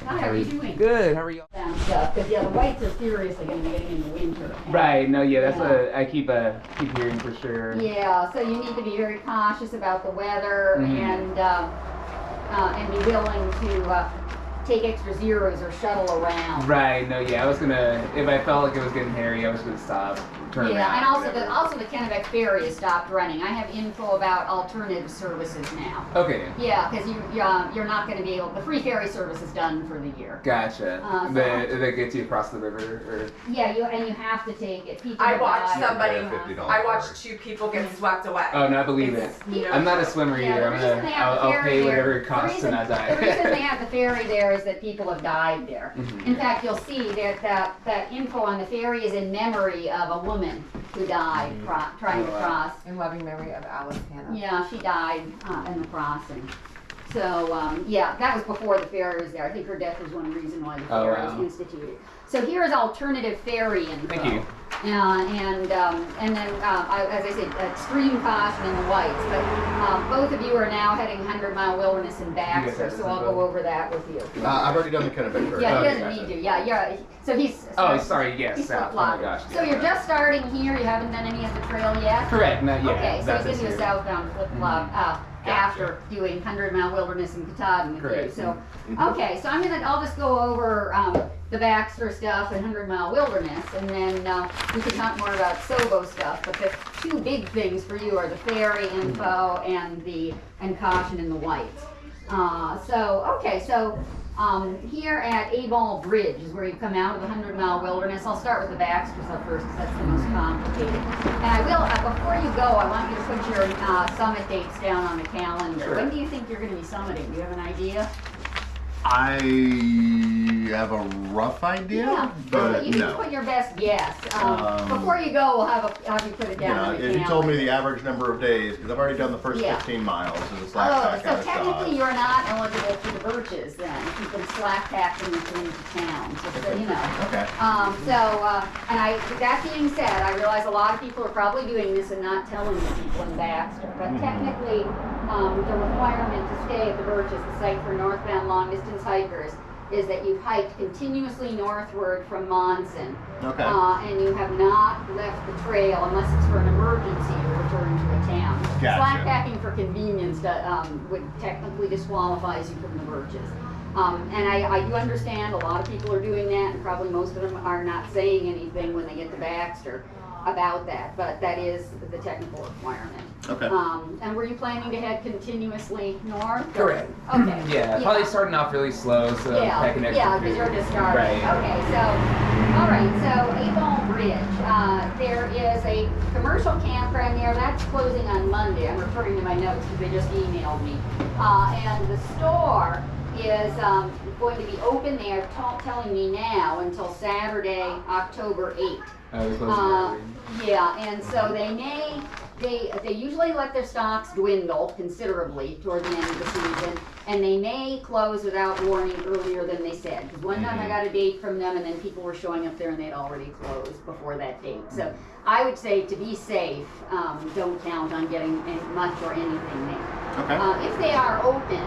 Hi, how are you doing? Good. How are you? Stuff, because the whites are seriously going to be getting in the winter. Right. No. Yeah. That's what I keep hearing for sure. Yeah. So you need to be very cautious about the weather and be willing to take extra zeros or shuttle around. Right. No. Yeah. I was gonna. If I felt like it was getting hairy, I was gonna stop. Turn around. Yeah. And also the Kennebec ferry has stopped running. I have info about alternative services now. Okay. Yeah, because you're not going to be able. The free ferry service is done for the year. Gotcha. That gets you across the river, or? Yeah, you have to take it. People I watched die. somebody. $50 I watched 2 people get swept away. Oh no, I believe it. I'm not a swimmer either. I'll pay whatever it costs to not die. The reason they have the ferry there is that people have died there. In fact, you'll see that info on the ferry is in memory of a woman who died trying to cross. In loving memory of Alice Hannah. Yeah, she died in the crossing. So, yeah, that was before the ferry was there. I think her death was one reason why the ferry was instituted. So here's alternative ferry info. Thank you. And then, as I said, extreme caution in the whites. But both of you are now heading 100-mile wilderness in Baxter, so I'll go over that with you. I've already done the Kennebec Ferry. Yeah, he doesn't need to. Yeah. So he's. Oh, sorry. Yes. He's South. Oh my gosh. So you're just starting here. You haven't done any of the trail yet. Correct. Not yet. Okay, so he's going to do a southbound flip flop. After doing 100-mile wilderness in Katahdin with you. So, okay, so I'll just go over the Baxter stuff and 100-mile wilderness, and then we can talk more about Sobo stuff. But the 2 big things for you are the ferry info and caution in the whites. So here at A-Ball Bridge is where you come out of the 100-mile wilderness. I'll start with the Baxter stuff first because that's the most complicated. And I will, before you go, I want you to put your summit dates down on the calendar. Sure. When do you think you're going to be summiting? Do you have an idea? I have a rough idea, Yeah, but you can no. put your best guess. Before you go, we'll have you put it down on the If calendar. you told me the average number of days, because I've already done the first 15 miles as a slack pack out so of technically Dodge. you're not eligible for the birches then, if you've been slack packing into town, just so you know. Okay. That being said, I realize a lot of people are probably doing this and not telling the people in Baxter, but technically, the requirement to stay at the birches, the site for northbound long distance hikers, is that you've hiked continuously northward from Monson. Okay. And you have not left the trail unless it's for an emergency or return to a town. Gotcha. Slack packing for convenience would technically disqualifies you from the birches. And I do understand a lot of people are doing that, and probably most of them are not saying anything when they get to Baxter about that, but that is the technical requirement. Okay. And were you planning to head continuously north? Correct. Okay. Yeah. Probably starting off really slow, so packing extra yeah, food. because you're just starting. Right. Okay, all right, so A-Ball Bridge. There is a commercial campground there. That's closing on Monday. I'm referring to my notes because they just emailed me. And the store is going to be open there, telling me now, until Saturday, October 8th. They're closing early. Yeah, and so they usually let their stocks dwindle considerably toward the end of the season, and they may close without warning earlier than they said. Because one time I got a date from them, and then people were showing up there and they'd already closed before that date. So I would say, to be safe, don't count on getting much or anything there. Okay. If they are open,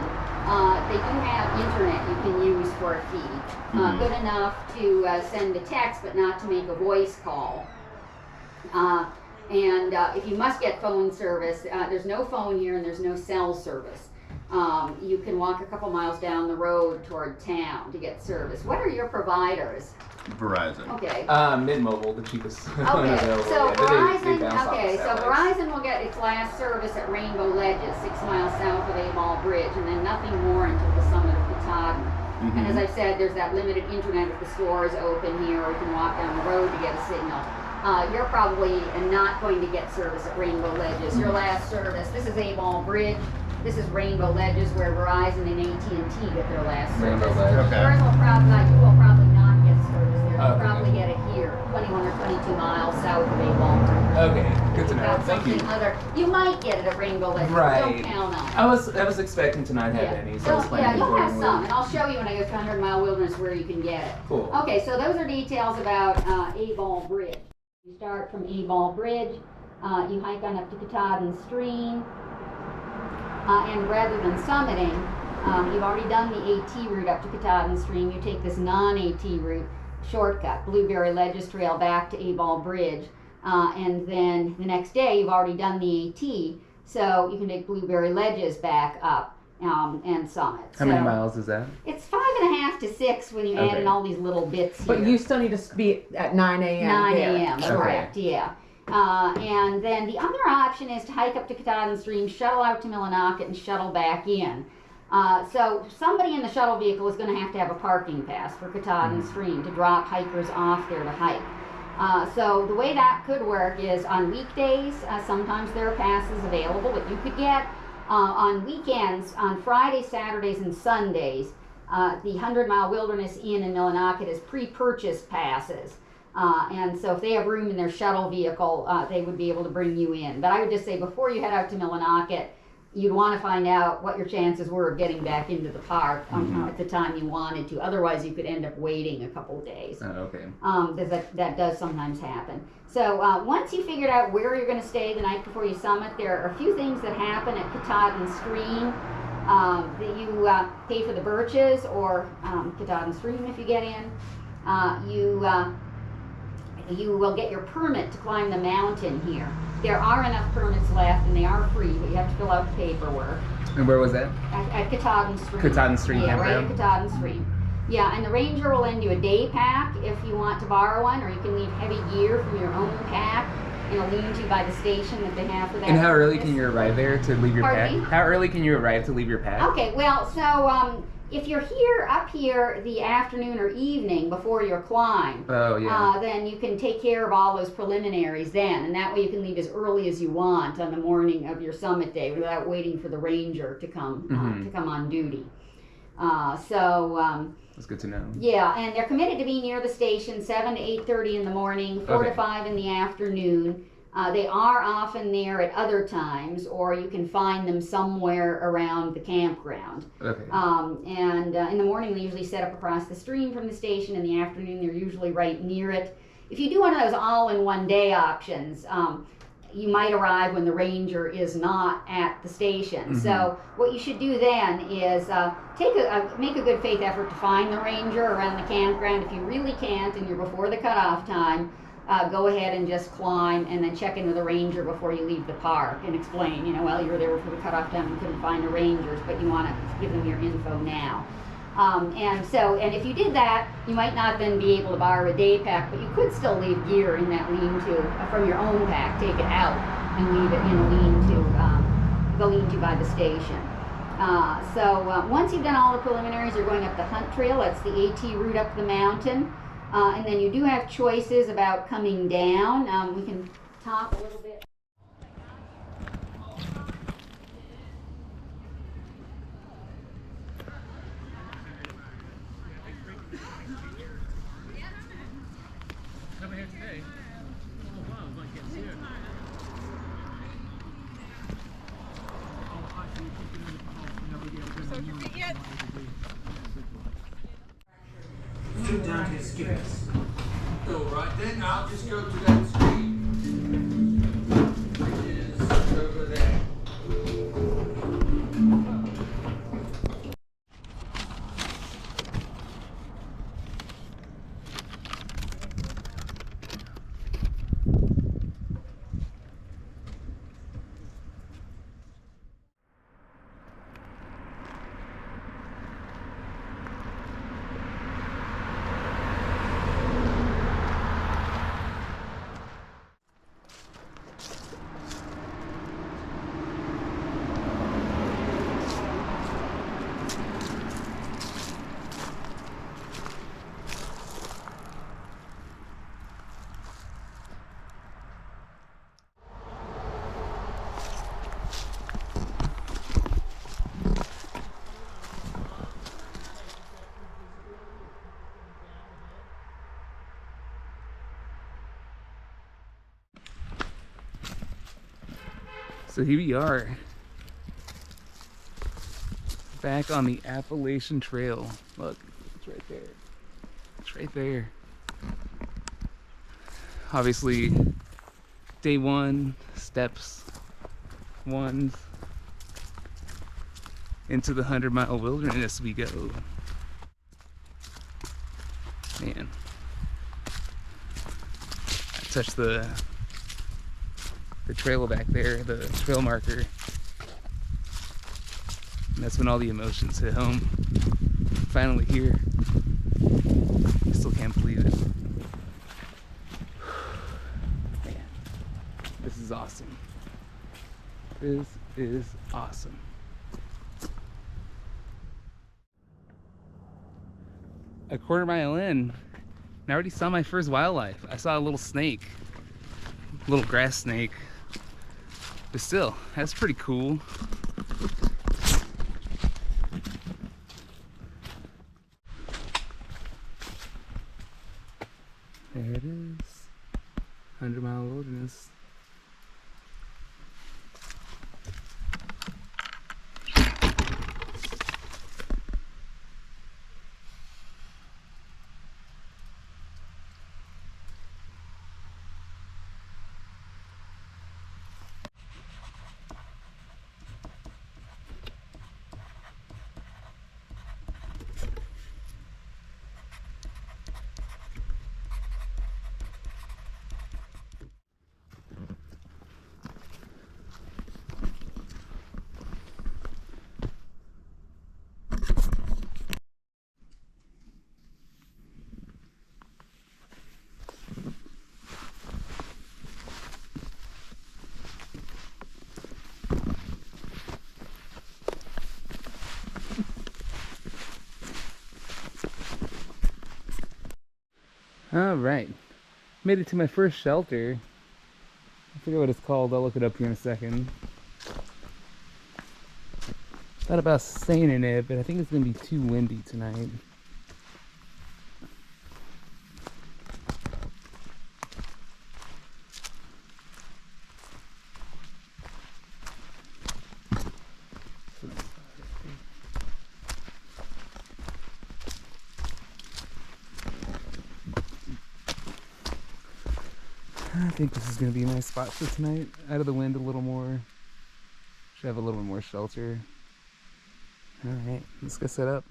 they do have internet you can use for a fee. Good enough to send a text, but not to make a voice call. And if you must get phone service, there's no phone here and there's no cell service. You can walk a couple miles down the road toward town to get service. What are your providers? Verizon. Okay. Mid-mobile, the cheapest. Okay, available. so Yeah, Verizon, they bounce off okay, the so satellites. Verizon will get its last service at Rainbow Ledges, 6 miles south of A-Ball Bridge, and then nothing more until the summit of Katahdin. And as I've said, there's that limited internet if the store is open here, or you can walk down the road to get a signal. You're probably not going to get service at Rainbow Ledges. Your last service, this is A-Ball Bridge, this is Rainbow Ledges, where Verizon and AT&T get their last service. Rainbow Ledge. Okay. Yours will probably not get service there. You'll Okay. probably get it here, 21 or 22 miles south of A-Ball Bridge. Okay, good to know. Got Thank you. something other. You might get it at Rainbow Ledges. Right. Don't count on it. I was expecting to not have any, so I was planning you'll have accordingly. some, and I'll show you when I go to 100-mile wilderness where you can get it. Cool. Okay, so those are details about A-Ball Bridge. You start from A-Ball Bridge, you hike on up to Katahdin Stream, and rather than summiting, You've already done the AT route up to Katahdin Stream. You take this non-AT route shortcut, Blueberry Ledges Trail back to A-Ball Bridge. And then the next day you've already done the AT, so you can take Blueberry Ledges back up and summit. How many miles is that? It's 5.5 to 6 when you add in all these little bits here. But you still need to be at 9 a.m. 9 there. a.m. Correct, yeah. And then the other option is to hike up to Katahdin Stream, shuttle out to Millinocket, and shuttle back in. So somebody in the shuttle vehicle is going to have a parking pass for Katahdin Stream to drop hikers off there to hike. So the way that could work is on weekdays, sometimes there are passes available that you could get. On weekends, on Fridays, Saturdays, and Sundays, the 100-Mile Wilderness Inn in Millinocket is pre-purchased passes. And so if they have room in their shuttle vehicle, they would be able to bring you in. But I would just say before you head out to Millinocket, you'd want to find out what your chances were of getting back into the park at the time you wanted to. Otherwise, you could end up waiting a couple of days. Okay. Because that does sometimes happen. So once you figured out where you're going to stay the night before you summit, there are a few things that happen at Katahdin Stream that you pay for the birches or Katahdin Stream if you get in. You will get your permit to climb the mountain here. There are enough permits left and they are free, but you have to fill out the paperwork. And where was that? At Katahdin Stream. Katahdin Stream Yeah, right campground? at Katahdin Stream. Yeah, and the ranger will lend you a day pack if you want to borrow one, or you can leave heavy gear from your own pack in a lean-to by the station that they have for that. And how early purpose. can you arrive there to leave your Pardon pack? me? How early can you arrive to leave your pack? Okay, well, so if you're up here the afternoon or evening before your climb, Oh, yeah. then you can take care of all those preliminaries then, and that way you can leave as early as you want on the morning of your summit day without waiting for the ranger to come on duty. That's good to know. Yeah, and they're committed to being near the station 7 to 8:30 in the morning, 4 to 5 in the afternoon. They are often there at other times, or you can find them somewhere around the campground. Okay. And in the morning, they usually set up across the stream from the station. In the afternoon, they're usually right near it. If you do one of those all-in-one-day options, you might arrive when the ranger is not at the station. So what you should do then is make a good faith effort to find the ranger around the campground. If you really can't and you're before the cutoff time, go ahead and just climb and then check in with the ranger before you leave the park and explain, well, you were there before the cutoff time and couldn't find the rangers, but you want to give them your info now. And if you did that, you might not then be able to borrow a day pack, but you could still leave gear in that lean-to from your own pack, take it out and leave it in a the lean-to by the station. Once you've done all the preliminaries, you're going up the Hunt Trail. That's the AT route up the mountain. And then you do have choices about coming down. We can talk a little bit. Straight down to his skippers. All right then, I'll just go to that stream. Which is over there. So here we are, back on the Appalachian Trail. Look, it's right there. It's right there. Obviously, day one, steps, ones. Into the 100-mile wilderness we go. Man. I touched the trail back there, the trail marker. And that's when all the emotions hit home. Finally here. I still can't believe it. Man, this is awesome. This is awesome. A quarter mile in, and I already saw my first wildlife. I saw a little snake, a little grass snake. But still, that's pretty cool. There it is, 100-mile wilderness. All right, made it to my first shelter. I forget what it's called. I'll look it up here in a second. Thought about staying in it, but I think it's gonna be too windy tonight. I think this is going to be a nice spot for tonight. Out of the wind a little more. Should have a little more shelter. Alright, let's go set up.